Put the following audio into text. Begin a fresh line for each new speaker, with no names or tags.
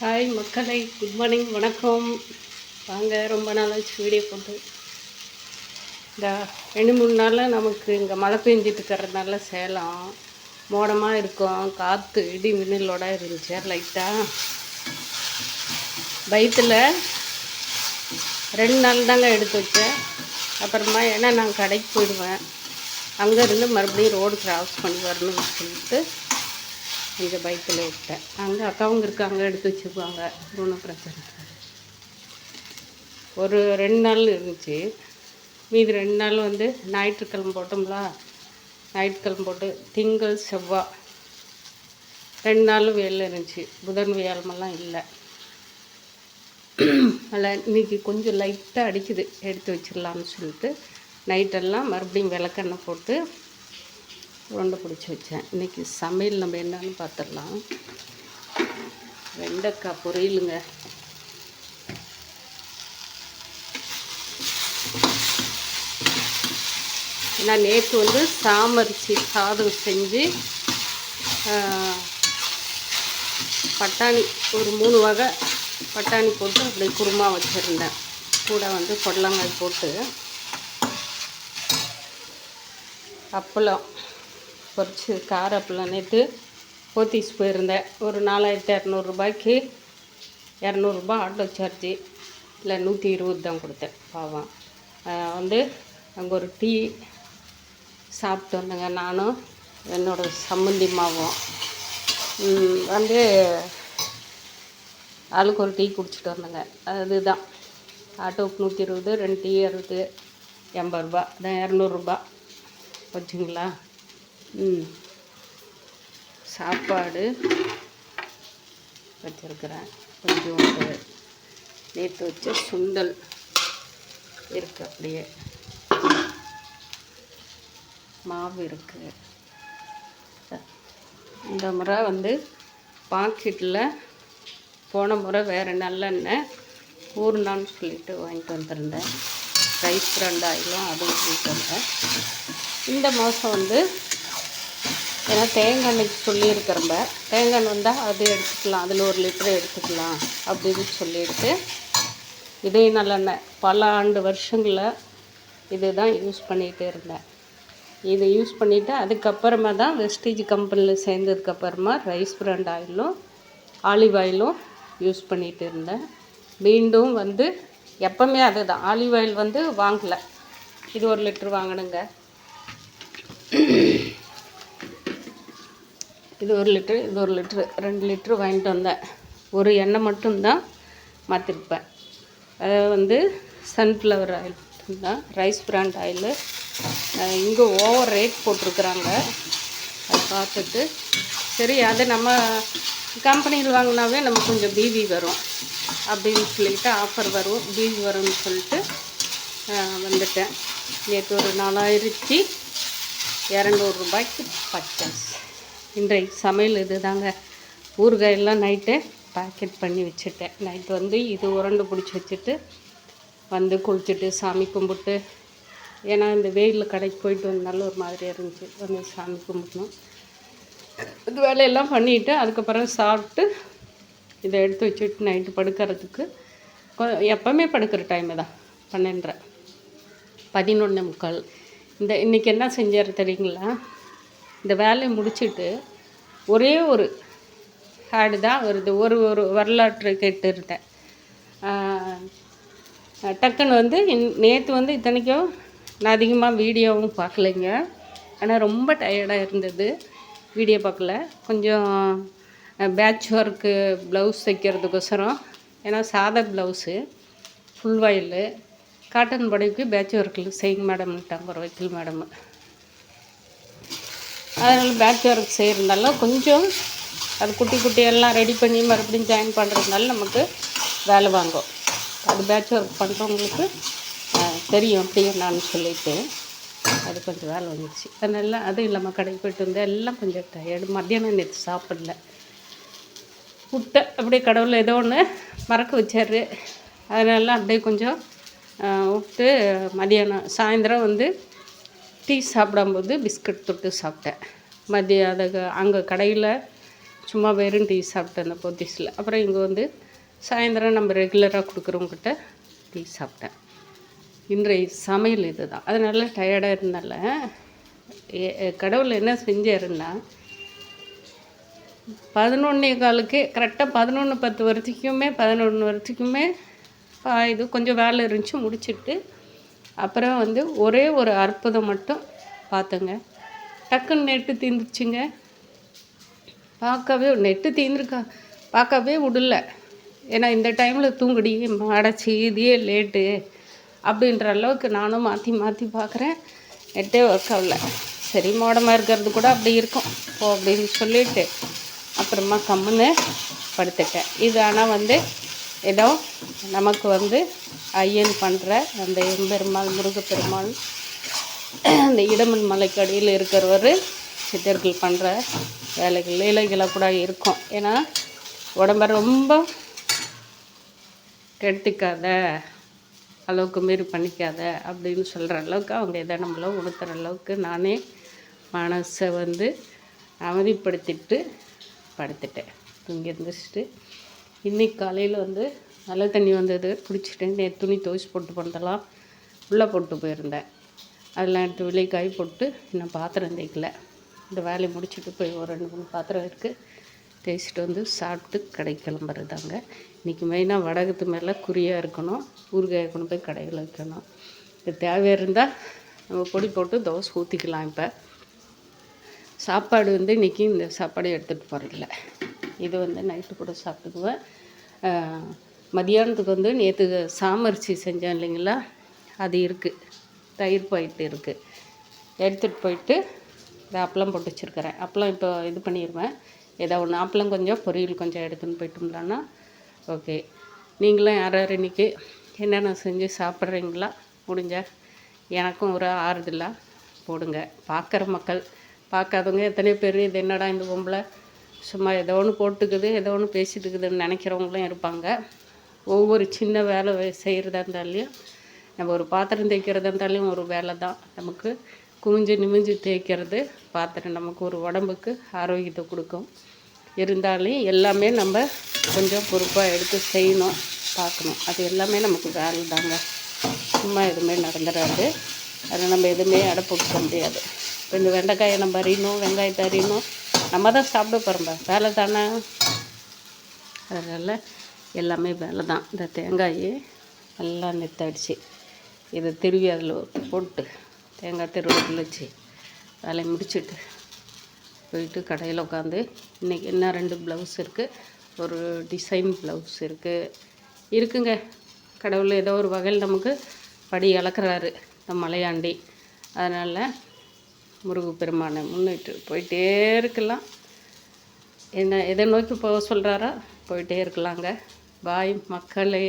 Hi மக்களை, good morning, வணக்கம். வாங்க, ரொம்ப நாளாச்சு வீடியோ போட்டு. இந்த 2-3 நாளில் நமக்கு இங்கே மழை பெஞ்சிட்டு இருக்கிறதுனால சேலம் மோடமாக இருக்கும். காற்று இடி மின்னலோட இருந்துச்சு. லைட்டாக வயிற்றில் 2 நாள் தாங்க எடுத்து வச்சேன். அப்புறமா ஏன்னா நான் கடைக்கு போயிடுவேன், அங்கேருந்து மறுபடியும் ரோடு கிராஸ் பண்ணி வரணும்னு சொல்லிட்டு கொஞ்சம் பைக்கில் விட்டேன். அங்கே அக்காவும் இருக்காங்க, எடுத்து வச்சுக்குவாங்க, ஒன்றும் பிரச்சனை இல்லை. ஒரு 2 நாள் இருந்துச்சு. மீதி 2 நாள் ஞாயிற்றுக்கிழமை போட்டோம்ல, ஞாயிற்றுக்கிழமை போட்டு திங்கள் செவ்வாய் 2 நாளும் வெயில் இருந்துச்சு. புதன் வியாழமெல்லாம் இல்லை. அதில் இன்றைக்கி கொஞ்சம் லைட்டாக அடிக்குது, எடுத்து வச்சிடலாம்னு சொல்லிட்டு நைட்டெல்லாம் மறுபடியும் விளக்கெண்ணெய் போட்டு உருண்டை பிடிச்சி வச்சேன். இன்றைக்கி சமையல் நம்ம என்னன்னு பார்த்துடலாம். வெண்டைக்காய் பொரியலுங்க. ஏன்னா நேற்று சாமரிசி சாதம் செஞ்சு பட்டாணி ஒரு 3 வகை பட்டாணி போட்டு அப்படியே குருமா வச்சுருந்தேன். கூட பொடலங்காய் போட்டு அப்பளம் பொரிச்சு கார அப்பளம் நேற்று போத்தீஸ் போயிருந்தேன். ஒரு 4200 ரூபாய்க்கு 200 ரூபா ஆட்டோ சார்ஜு, இல்லை 120 தான் கொடுத்தேன். பாவம். அங்கே ஒரு டீ சாப்பிட்டு வந்தேங்க. நானும் என்னோடய சம்மந்திமாவும் ஆளுக்கு ஒரு டீ குடிச்சிட்டு வந்தேங்க. அதுதான் ஆட்டோவுக்கு 120, 2 டீ 60, 80 ரூபா தான், 200 ரூபா வச்சுங்களா. சாப்பாடு வச்சுருக்கிறேன். கொஞ்சோண்டு நேற்று வச்ச சுண்டல் இருக்குது, அப்படியே மாவு இருக்குது. இந்த முறை பாக்கெட்டில் போன முறை வேறு நல்லெண்ணெய் ஊர்னான்னு சொல்லிட்டு வாங்கிட்டு வந்திருந்தேன். ரைஸ் பிராண்ட் ஆயிலும் அதுவும் வாங்கிட்டு வந்தேன். இந்த மாதம் ஏன்னா தேங்காய் எண்ணெய்க்கு சொல்லியிருக்கிறம்ப, தேங்காய் வந்தால் அது எடுத்துக்கலாம், அதில் 1 லிட்டர் எடுத்துக்கலாம் அப்படின்னு சொல்லிட்டு இதே நல்லெண்ணெய் பல ஆண்டு வருஷங்களில் இது தான் யூஸ் பண்ணிகிட்டே இருந்தேன். இதை யூஸ் பண்ணிவிட்டு அதுக்கப்புறமா தான் வெஸ்டீஜ் கம்பெனியில் சேர்ந்ததுக்கப்புறமா ரைஸ் பிராண்ட் ஆயிலும் ஆலிவ் ஆயிலும் யூஸ் பண்ணிகிட்டு இருந்தேன். மீண்டும் எப்போவுமே அது தான் ஆலிவ் ஆயில் வாங்கலை. இது 1 லிட்டர் வாங்கினுங்க. இது 1 லிட்டரு, இது 1 லிட்ரு, 2 லிட்ரு வாங்கிட்டு வந்தேன். ஒரு எண்ணெய் மட்டும்தான் மாற்றிருப்பேன். அதை சன்ஃப்ளவர் ஆயில் தான், ரைஸ் பிராண்ட் ஆயிலு. இங்கே ஓவர் ரேட் போட்டிருக்குறாங்க. அதை பார்த்துட்டு சரி, அதை நம்ம கம்பெனியில் வாங்கினாவே நம்ம கொஞ்சம் பிவி வரும் அப்படின்னு சொல்லிட்டு, ஆஃபர் வரும், பிவி வரும்னு சொல்லிட்டு வந்துட்டேன். நேற்று ஒரு 4200 ரூபாய்க்கு பர்ச்சேஸ். இன்றைக்கு சமையல் இது தாங்க. ஊறுகாயெல்லாம் நைட்டே பேக்கெட் பண்ணி வச்சுட்டேன். நைட்டு இது உருண்டை பிடிச்சி வச்சுட்டு குளிச்சுட்டு சாமி கும்பிட்டு, ஏன்னா இந்த வெயிலில் கடைக்கு போயிட்டு வந்தாலும் ஒரு மாதிரியாக இருந்துச்சு, சாமி கும்பிடணும். இது வேலையெல்லாம் பண்ணிவிட்டு அதுக்கப்புறம் சாப்பிட்டு இதை எடுத்து வச்சுட்டு நைட்டு படுக்கிறதுக்கு எப்போவுமே படுக்கிற டைமு தான் 12:30, 11:45. இன்றைக்கி என்ன செஞ்சார் தெரியுங்களா? இந்த வேலையை முடிச்சுட்டு ஒரே ஒரு ஆடு தான் வருது. ஒரு வரலாற்று கேட்டு இருந்தேன். டக்குன்னு நேற்று இத்தனைக்கும் நான் அதிகமாக வீடியோவும் பார்க்கலைங்க. ஆனால் ரொம்ப டயர்டாக இருந்தது, வீடியோ பார்க்கல. கொஞ்சம் பேட்ச் ஒர்க்கு ப்ளவுஸ் தைக்கிறதுக்கோசரம், ஏன்னா சாதா ப்ளவுஸு ஃபுல் வாயிலு காட்டன் புடவைக்கு பேட்ச் ஒர்க்கில் செய்யுங்க மேடம்ட்டாங்க ஒரு வக்கீல் மேடம். அதனால் பேட்ச் ஒர்க் செய்கிறதுனால கொஞ்சம் அது குட்டி குட்டியெல்லாம் ரெடி பண்ணி மறுபடியும் ஜாயின் பண்ணுறதுனால நமக்கு வேலை வாங்கும். அது பேட்ச் ஒர்க் பண்ணுறவங்களுக்கு தெரியும் அப்படி என்னான்னு சொல்லிவிட்டு அது கொஞ்சம் வேலை வந்துச்சு. அதனால அதுவும் இல்லாமல் கடைக்கு போய்ட்டு வந்தேன். எல்லாம் கொஞ்சம் டயர்டு. மத்தியானம் நேற்று சாப்பிடல, விட்டேன். அப்படியே கடவுள் ஏதோ ஒன்று மறக்க வச்சார். அதனால அப்படியே கொஞ்சம் விட்டு மதியானம் சாயந்தரம் டீ சாப்பிடும்போது பிஸ்கட் தொட்டு சாப்பிட்டேன். மதியம் அங்கே கடையில் சும்மா வெறும் டீ சாப்பிட்டேன் அந்த போத்தீஸில். அப்புறம் இங்கே வந்து சாயந்தரம் நம்ம ரெகுலராக கொடுக்குறவங்ககிட்ட டீ சாப்பிட்டேன். இன்றைய சமையல் இது தான். அது நல்லா டயர்டாக இருந்தால கடவுள் என்ன செஞ்சாருன்னா 11:15 கரெக்டாக 11:10 வரைக்குமே 11 வரைக்குமே இது கொஞ்சம் வேலை இருந்துச்சு முடிச்சுட்டு அப்புறம் வந்து ஒரே ஒரு அற்புதம் மட்டும் பார்த்தேங்க. டக்குன்னு நெட்டு தீர்ந்துருச்சுங்க. பார்க்கவே நெட்டு தீர்ந்துருக்கா பார்க்கவே விடல. ஏன்னா இந்த டைமில் தூங்குடி அடைச்சி இதே லேட்டு அப்படின்ற அளவுக்கு நானும் மாற்றி மாற்றி பார்க்குறேன். நெட்டே ஒர்க் ஆகல. சரி மோடமாக இருக்கிறது கூட அப்படி இருக்கும் போ அப்படின்னு சொல்லிவிட்டு அப்புறமா கம்முன்னு படுத்துட்டேன். இது ஆனால் வந்து ஏதோ நமக்கு வந்து ஐயன் பண்ணுற அந்த எம்பெருமாள் முருகப்பெருமாள் அந்த இடமன் மலைக்கடியில் இருக்கிறவர் சித்தர்கள் பண்ணுற வேலைகள் லீலைகளாக கூட இருக்கும். ஏன்னா உடம்ப ரொம்ப கெடுத்துக்காத அளவுக்கு மீறி பண்ணிக்காத அப்படின்னு சொல்கிற அளவுக்கு அவங்க எதை நம்மள உணர்த்துற அளவுக்கு நானே மனசை வந்து அமைதிப்படுத்திட்டு படுத்துட்டேன். தூங்கி எழுந்திரிச்சிட்டு இன்றைக்கி காலையில் வந்து நல்ல தண்ணி வந்தது குடிச்சிட்டேன். நேற்று துணி துவைச்சி போட்டு போனதெல்லாம் உள்ளே போட்டு போயிருந்தேன். அதெல்லாம் எடுத்து வெளியே காய் போட்டு இன்னும் பாத்திரம் தேய்க்கல. இந்த வேலையை முடிச்சுட்டு போய் ஒரு 2-3 பாத்திரம் இருக்குது தேய்ச்சிட்டு வந்து சாப்பிட்டு கடைக்கு கிளம்புறதாங்க. இன்றைக்கி மெயினாக வடகத்து மேலே குறியாக இருக்கணும். ஊறுகாயை கொண்டு போய் கடையில் வைக்கணும். இது தேவையாக இருந்தால் நம்ம பொடி போட்டு தோசை ஊற்றிக்கலாம். இப்போ சாப்பாடு வந்து இன்றைக்கி இந்த சாப்பாடு எடுத்துகிட்டு போகிறதில்ல. இது வந்து நைட்டு கூட சாப்பிட்டுக்குவேன். மதியானத்துக்கு வந்து நேற்று சாமரிசி செஞ்சேன் இல்லைங்களா, அது இருக்குது. தயிர் பாயிட்டு இருக்குது. எடுத்துகிட்டு போயிட்டு இந்த அப்பளம் போட்டு வச்சுருக்கிறேன். அப்பளம் இப்போ இது பண்ணிடுவேன். ஏதோ ஒன்று அப்பளம் கொஞ்சம் பொரியல் கொஞ்சம் எடுத்துன்னு போயிட்டோம்லான்னா ஓகே. நீங்களும் யார் யார் இன்றைக்கி என்னென்ன செஞ்சு சாப்பிட்றீங்களா முடிஞ்சால் எனக்கும் ஒரு ஆறுதலாக போடுங்க. பார்க்குற மக்கள் பார்க்காதவங்க எத்தனை பேர் இது என்னடா இந்த பொம்பளை சும்மா ஏதோ ஒன்று போட்டுக்குது ஏதோ ஒன்று பேசிட்டு இருக்குதுன்னு நினைக்கிறவங்களும் இருப்பாங்க. ஒவ்வொரு சின்ன வேலை செய்கிறதா இருந்தாலையும் நம்ம ஒரு பாத்திரம் தேய்க்கிறதா இருந்தாலும் ஒரு வேலை தான். நமக்கு குமிஞ்சு நிமிஞ்சு தேய்க்கிறது பாத்திரம் நமக்கு ஒரு உடம்புக்கு ஆரோக்கியத்தை கொடுக்கும். இருந்தாலும் எல்லாமே நம்ம கொஞ்சம் பொறுப்பாக எடுத்து செய்யணும், பார்க்கணும். அது எல்லாமே நமக்கு வேலை தாங்க. சும்மா எதுவுமே நடந்துடாது. அதை நம்ம எதுவுமே எடை போட்டுக்க முடியாது. இப்போ இந்த வெண்டைக்காயை நம்ம அறியணும், வெங்காயத்தை அறியணும், நம்ம தான் சாப்பிட போகிறோம்ப வேலை தானே. அதனால் எல்லாமே வேலை தான். இந்த தேங்காயை நல்லா நெத்தடிச்சு இதை திருவி அதில் போட்டு தேங்காய் திருவள்ளத்தில் வச்சு வேலையை முடிச்சுட்டு போயிட்டு கடையில் உட்காந்து இன்றைக்கி என்ன 2 ப்ளவுஸ் இருக்குது, ஒரு டிசைன் ப்ளவுஸ் இருக்குங்க. கடவுள் ஏதோ ஒரு வகையில் நமக்கு படி அளக்குறாரு இந்த மலையாண்டி. அதனால் முருகப்பெருமானை முன்னிட்டு போயிட்டே இருக்கலாம். என்ன எதை நோக்கி போக சொல்கிறாரோ போயிட்டே இருக்கலாங்க. பாய் மக்களே.